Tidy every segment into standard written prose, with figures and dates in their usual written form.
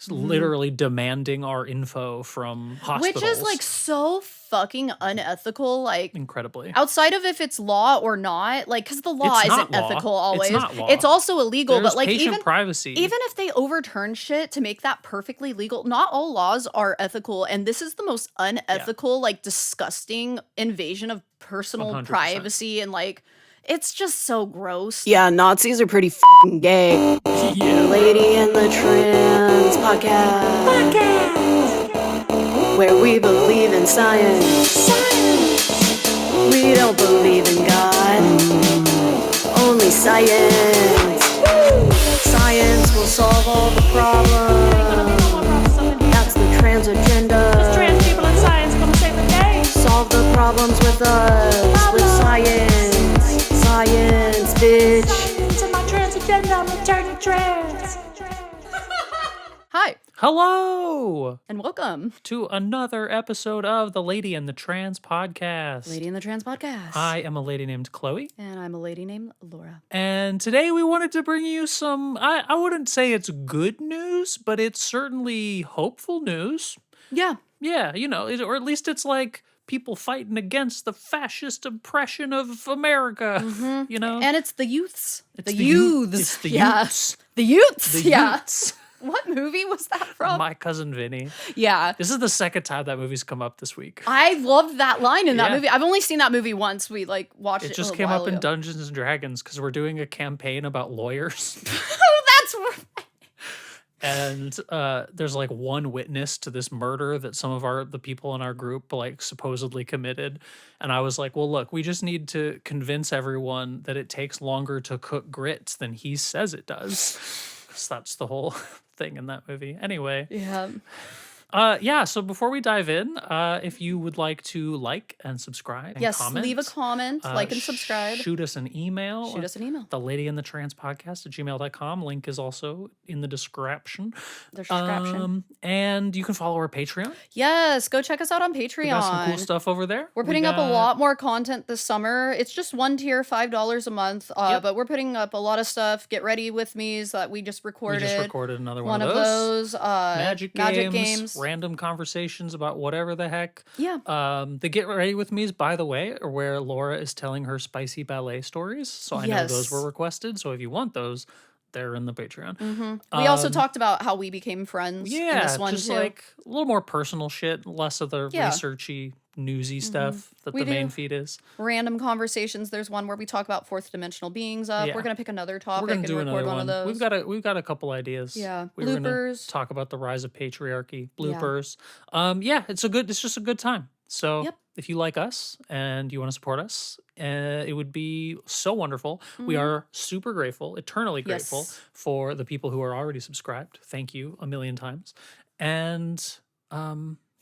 literally demanding our info from hospitals. Which is like so fucking unethical, like incredibly. Outside of if it's law or not, like, because the law isn't ethical always. It's not law. It's also illegal, There's but like patient privacy. even if they overturn shit to make that perfectly legal, not all laws are ethical, and this is the most unethical, like disgusting invasion of personal 100%. privacy, and like it's just so gross. Yeah, Nazis are pretty fucking gay. Yeah. Lady and the Trans podcast. Where we believe in science. We don't believe in God. Only science. Science will solve all the problems. That's the trans agenda. Because trans people in science gonna save the day. Solve the problems with us. With science. Science, bitch. Science and my trans agenda, I'm returning trans. Hi, Hello and welcome. to another episode of the Lady and the Trans podcast. Lady and the Trans podcast. I am a lady named Chloe. And I'm a lady named Laura. And today we wanted to bring you some, I wouldn't say it's good news, but it's certainly hopeful news. Yeah. Yeah, you know, or at least it's like people fighting against the fascist oppression of America, you know? And it's the youths. It's the the youths. It's the yeah. youths. The youths. The yeah. youths. What movie was that from? My Cousin Vinny. Yeah. This is the second time that movie's come up this week. I loved that line in that Yeah. movie. I've only seen that movie once. We like watched it. It just a came while up in ago. Dungeons and Dragons because we're doing a campaign about lawyers. Oh, that's right. And there's like one witness to this murder that some of the people in our group like supposedly committed. And I was like, well, look, we just need to convince everyone that it takes longer to cook grits than he says it does. Because that's the whole thing in that movie. Anyway. Yeah. Yeah, so before we dive in, if you would like to like and subscribe and Yes. comment, Leave a comment, like and subscribe. shoot us an email. Shoot us an email. The Lady and the Trans podcast at gmail.com. Link is also in the description. And you can follow our Patreon. Yes. Go check us out on Patreon. We got some cool stuff over there. We're putting up a lot more content this summer. It's just one tier, $5 a month. Yep. But we're putting up a lot of stuff. Get ready with me's that we just recorded. We just recorded another one of those. Magic Magic games, games. random conversations about whatever the heck. Yeah. The Get Ready With Me's, by the way, are where Laura is telling her spicy ballet stories. So I know those were requested. So if you want those, they're in the Patreon. We also talked about how we became friends in Yeah, this one just too. like a little more personal shit, less of the researchy, newsy stuff that We the main do. feed is. Random conversations. There's one where we talk about fourth dimensional beings. Yeah. We're gonna pick another topic We're gonna and do record another one of those. We've got a couple ideas. Yeah. we were gonna Bloopers. talk about the rise of patriarchy. Bloopers. Yeah, it's just a good time. So Yep. if you like us and you want to support us, it would be so wonderful. We are super grateful, eternally grateful Yes. for the people who are already subscribed. Thank you a million times. And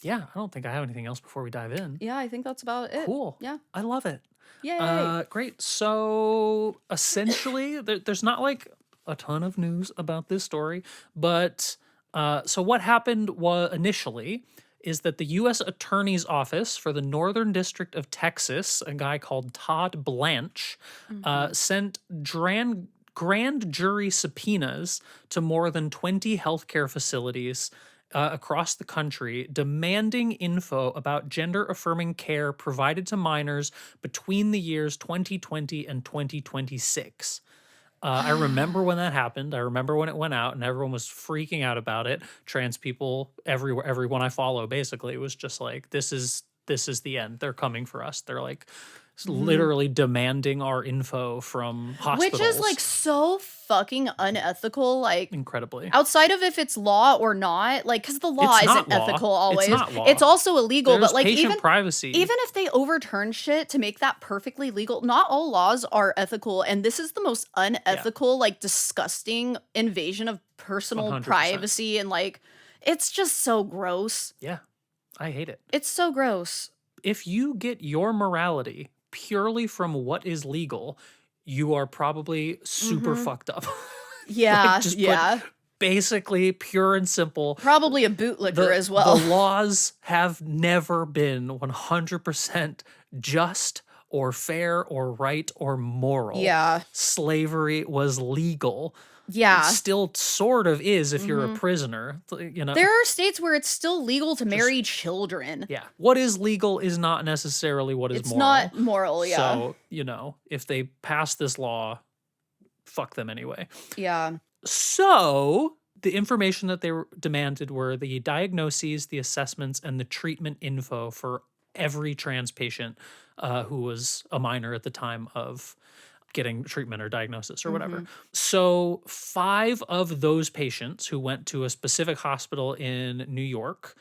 yeah, I don't think I have anything else before we dive in. Yeah, I think that's about it. Cool. Yeah. I love it. Yay. Great. So essentially, there's not like a ton of news about this story, but so what happened was initially is that the U.S. Attorney's Office for the Northern District of Texas, a guy called Todd Blanche, sent grand jury subpoenas to more than 20 healthcare facilities across the country, demanding info about gender-affirming care provided to minors between the years 2020 and 2026. I remember when that happened. I remember when it went out and everyone was freaking out about it. Trans people, everyone I follow, basically, it was just like, this is the end. They're coming for us. They're like literally demanding our info from hospitals. Which is like so fucking unethical, like incredibly. outside of if it's law or not, like because the law It's not isn't ethical law. always. It's not law. It's also illegal, There's but like patient even privacy. even if they overturn shit to make that perfectly legal, not all laws are ethical, and this is the most unethical, like disgusting invasion of personal 100%. privacy, and like it's just so gross. Yeah, I hate it. It's so gross. If you get your morality purely from what is legal, you are probably super fucked up. Yeah, just yeah. Basically, pure and simple. Probably a bootlicker as well. The laws have never been 100% just or fair or right or moral. Yeah. Slavery was legal. Yeah. still sort of is if you're a prisoner, There are states where it's still legal to marry children. Yeah. What is legal is not necessarily what is It's moral. not moral, yeah. So, if they pass this law, fuck them anyway. Yeah. So, the information that they demanded were the diagnoses, the assessments, and the treatment info for every trans patient who was a minor at the time of getting treatment or diagnosis or whatever. So 5 of those patients who went to a specific hospital in New York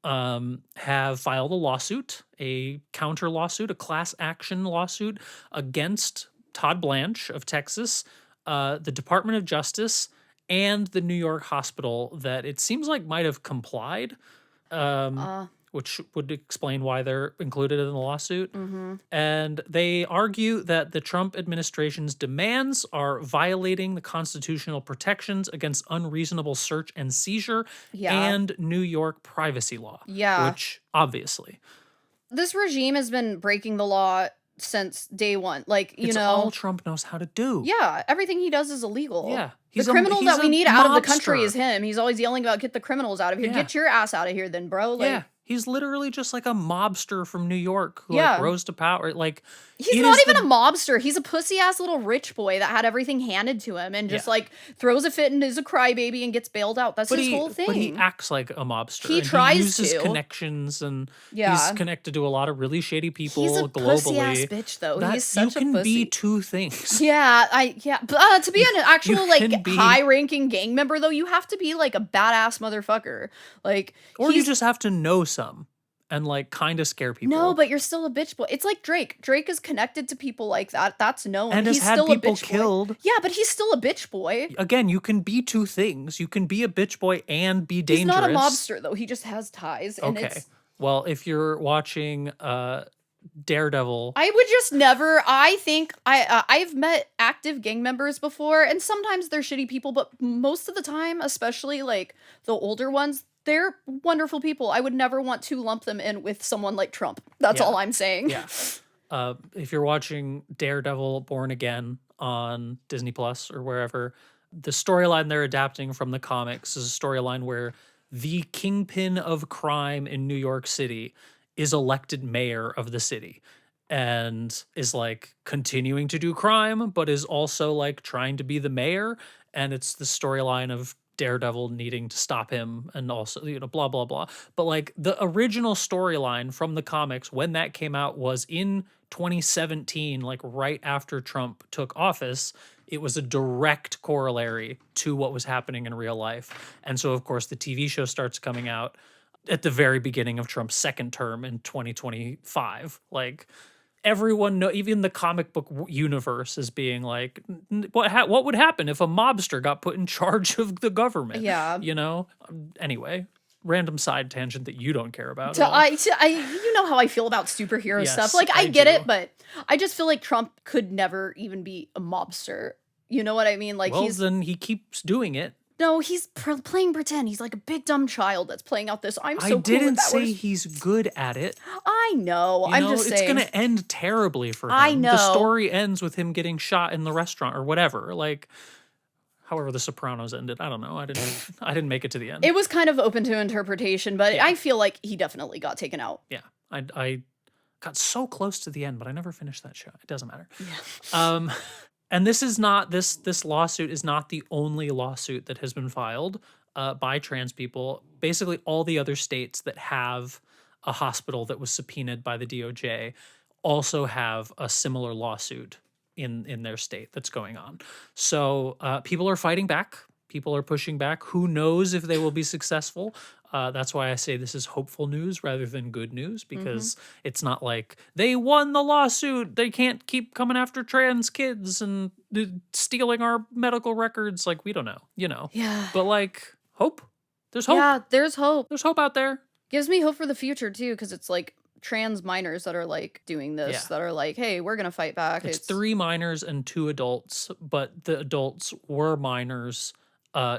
have filed a lawsuit, a counter lawsuit, a class action lawsuit against Todd Blanche of Texas, the Department of Justice, and the New York hospital that it seems like might have complied, which would explain why they're included in the lawsuit. And they argue that the Trump administration's demands are violating the constitutional protections against unreasonable search and seizure and New York privacy law. Yeah. Which, obviously. This regime has been breaking the law since day one. Like, It's all Trump knows how to do. Yeah, everything he does is illegal. Yeah. The criminal that we need out of the country mobster. is him. He's always yelling about, get the criminals out of here. Yeah. Get your ass out of here then, bro. Like, Yeah. He's literally just like a mobster from New York who Yeah. rose to power. Like, he's it not is even a mobster. He's a pussy-ass little rich boy that had everything handed to him and just, like, throws a fit and is a crybaby and gets bailed out. That's his whole thing. But he acts like a mobster. He and tries he uses to. connections, and Yeah. he's connected to a lot of really shady people He's a globally. pussy-ass bitch, though. That- He's such you can a pussy. be 2 things. Yeah, but to be an actual, can like, be- high-ranking gang member, though, you have to be, like, a badass motherfucker. Like, Or you just have to know some and, like, kind of scare people. No, but you're still a bitch boy. It's like Drake. Drake is connected to people like that. That's known. And has he's had still people a bitch killed. boy. Yeah, but he's still a bitch boy. Again, you can be 2 things. You can be a bitch boy and be dangerous. He's not a mobster, though. He just has ties. And Okay. it's... Well, if you're watching Daredevil... I would just never... I think... I've met active gang members before, and sometimes they're shitty people, but most of the time, especially, like, the older ones, they're wonderful people. I would never want to lump them in with someone like Trump. That's Yeah. all I'm saying. Yeah. If you're watching Daredevil Born Again on Disney Plus or wherever, the storyline they're adapting from the comics is a storyline where the kingpin of crime in New York City is elected mayor of the city and is like continuing to do crime, but is also like trying to be the mayor. And it's the storyline of Daredevil needing to stop him and also, blah, blah, blah. But like the original storyline from the comics when that came out was in 2017, like right after Trump took office. It was a direct corollary to what was happening in real life. And so, of course, the TV show starts coming out at the very beginning of Trump's second term in 2025. Like, everyone know, even the comic book universe is being like, what would happen if a mobster got put in charge of the government? Yeah. Anyway, random side tangent that you don't care about. You know how I feel about superhero Yes, stuff. Like, I I get do. it, but I just feel like Trump could never even be a mobster. You know what I mean? Like, Well, then he keeps doing it. no, he's playing pretend. He's like a big dumb child that's playing out this. I'm so I cool didn't with that. say Whereas- he's good at it. I know. You I'm know, just it's saying. gonna end terribly for him. I know. The story ends with him getting shot in the restaurant or whatever. Like, however The Sopranos ended. I don't know. I didn't make it to the end. It was kind of open to interpretation, but I feel like he definitely got taken out. Yeah. I got so close to the end, but I never finished that show. It doesn't matter. Yeah. And this is not this lawsuit is not the only lawsuit that has been filed by trans people. Basically, all the other states that have a hospital that was subpoenaed by the DOJ also have a similar lawsuit in their state that's going on. So people are fighting back. People are pushing back. Who knows if they will be successful? That's why I say this is hopeful news rather than good news, because it's not like they won the lawsuit. They can't keep coming after trans kids and stealing our medical records. Like, we don't know, Yeah. But like, hope. There's hope. Yeah, there's hope. There's hope out there. Gives me hope for the future, too, because it's like trans minors that are like doing this, Yeah. that are like, hey, we're going to fight back. It's 3 minors and 2 adults, but the adults were minors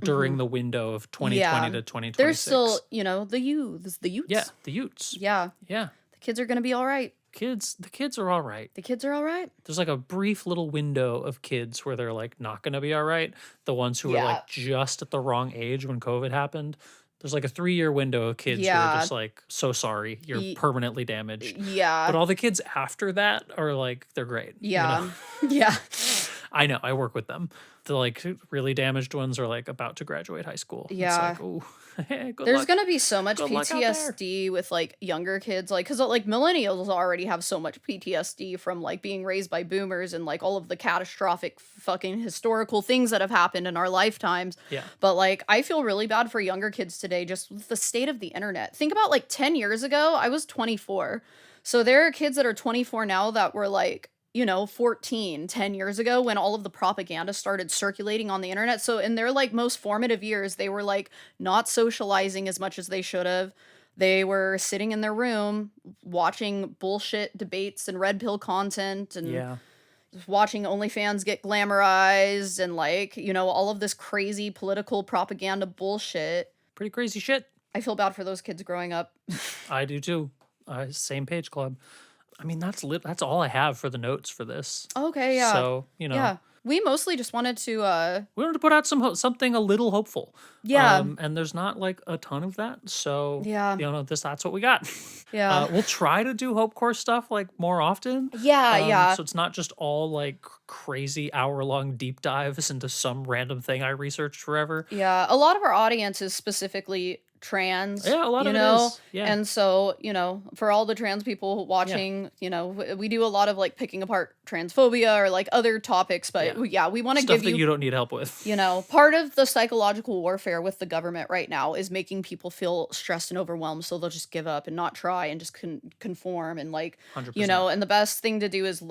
during the window of 2020 to 2026. There's still, the youths. Yeah, the Utes. Yeah. Yeah. The kids are going to be all right. The kids are all right. The kids are all right. There's like a brief little window of kids where they're like not going to be all right. The ones who were Yeah. like just at the wrong age when COVID happened. There's like a 3-year window of kids who are just like, so sorry, you're permanently damaged. Yeah. But all the kids after that are like, they're great. you Yeah. know? Yeah. I know. I work with them. The like really damaged ones are like about to graduate high school. Yeah. It's like, ooh, good There's luck. gonna be so much Good luck out there. PTSD with like younger kids, like because like millennials already have so much PTSD from like being raised by boomers and like all of the catastrophic fucking historical things that have happened in our lifetimes. Yeah. But like I feel really bad for younger kids today, just with the state of the internet. Think about like 10 years ago, I was 24. So there are kids that are 24 now that were like, 14, 10 years ago when all of the propaganda started circulating on the internet. So in their like most formative years, they were like not socializing as much as they should have. They were sitting in their room watching bullshit debates and red pill content and Yeah. watching OnlyFans get glamorized and like, all of this crazy political propaganda bullshit. Pretty crazy shit. I feel bad for those kids growing up. I do too. Same page club. I mean, that's all I have for the notes for this. Okay, yeah. So, Yeah. We mostly just wanted to we wanted to put out something a little hopeful. Yeah. And there's not like a ton of that. So, Yeah. that's what we got. Yeah. We'll try to do Hopecore stuff like more often. Yeah. So it's not just all like crazy hour-long deep dives into some random thing I researched forever. Yeah, a lot of our audience is specifically trans. Yeah, a lot of it is. Yeah. And so, for all the trans people watching, we do a lot of like picking apart transphobia or like other topics, but we want to Stuff give that you don't need help with. Part of the psychological warfare with the government right now is making people feel stressed and overwhelmed, so they'll just give up and not try and just conform and like 100%. and the best thing to do is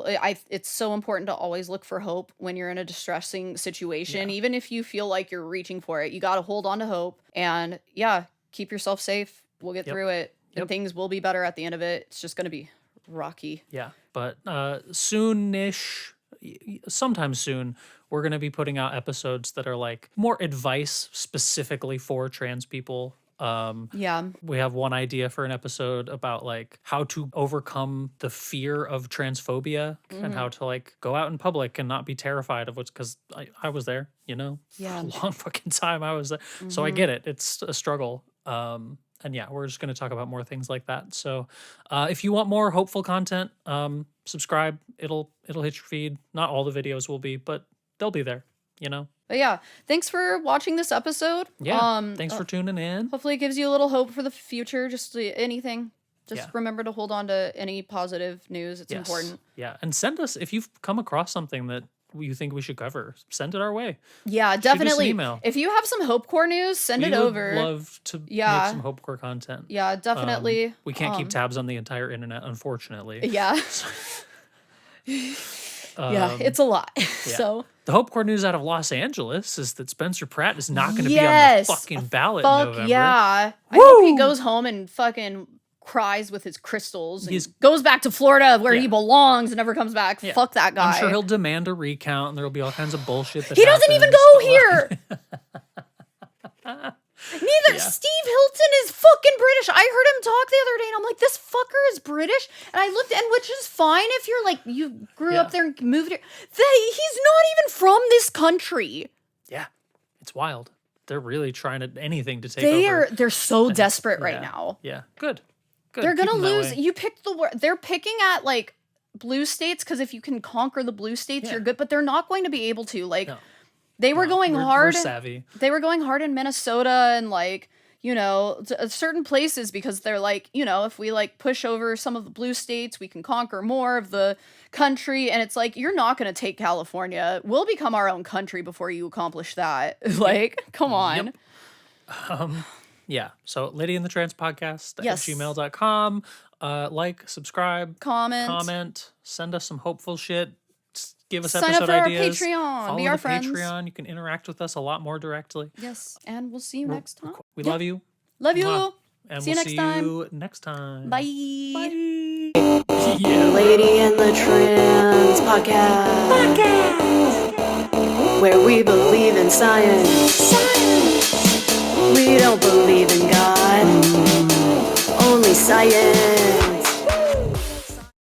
it's so important to always look for hope when you're in a distressing situation. Even if you feel like you're reaching for it, you got to hold on to hope and keep yourself safe. We'll get through it and things will be better at the end of it. It's just going to be rocky. Yeah, but soonish, sometime soon, we're going to be putting out episodes that are like more advice specifically for trans people. We have one idea for an episode about like how to overcome the fear of transphobia and how to like go out in public and not be terrified of because I was there, for a long fucking time I was there. So I get it. It's a struggle. And we're just going to talk about more things like that. So if you want more hopeful content, subscribe. It'll hit your feed. Not all the videos will be, but they'll be there, But yeah, thanks for watching this episode. Yeah, thanks for tuning in. Hopefully it gives you a little hope for the future, just anything. Just Yeah. remember to hold on to any positive news. It's Yes. important. Yeah, and send us, if you've come across something that you think we should cover, send it our way. Yeah, us an definitely. email. If you have some Hopecore news, send it We would over. love to Yeah. make some Hopecore content. Yeah, definitely. We can't keep tabs on the entire internet, unfortunately. Yeah. Yeah, it's a lot. So The Hopecore news out of Los Angeles is that Spencer Pratt is not going to Yes. be on the fucking ballot fuck in November. yeah. I hope he goes home and fucking cries with his crystals and goes back to Florida where he belongs and never comes back. Yeah. Fuck that guy. I'm sure he'll demand a recount and there'll be all kinds of bullshit that He doesn't even happens, go but, here. Neither Steve Hilton is fucking British. I heard him talk the other day and I'm like, this fucker is British. And I looked, and which is fine if you're like, you grew up there and moved here. He's not even from this country. Yeah, it's wild. They're really trying anything to take over. They're so desperate right now. Yeah, good. They're Keep gonna them that lose. way. You picked the word. They're picking at like blue states because if you can conquer the blue states, you're good. But they're not going to be able to. Like they were going hard. We're savvy. They were going hard in Minnesota and like certain places because they're like if we like push over some of the blue states, we can conquer more of the country. And it's like you're not going to take California. We'll become our own country before you accomplish that. Like, come on. Yep. Yeah. So Lady and the Trans Podcast at Yes. gmail.com. Like, subscribe, Comment. send us some hopeful shit. Give us Sign up episode for our ideas. Patreon. Follow Be the our friends. Patreon. You can interact with us a lot more directly. Yes. And we'll see you next time. We love you. Love you. Mwah. And See you we'll next see time. you next time. Bye. Bye. Yeah. Lady and the Trans Podcast. Where we believe in science. We don't believe in God. Only science.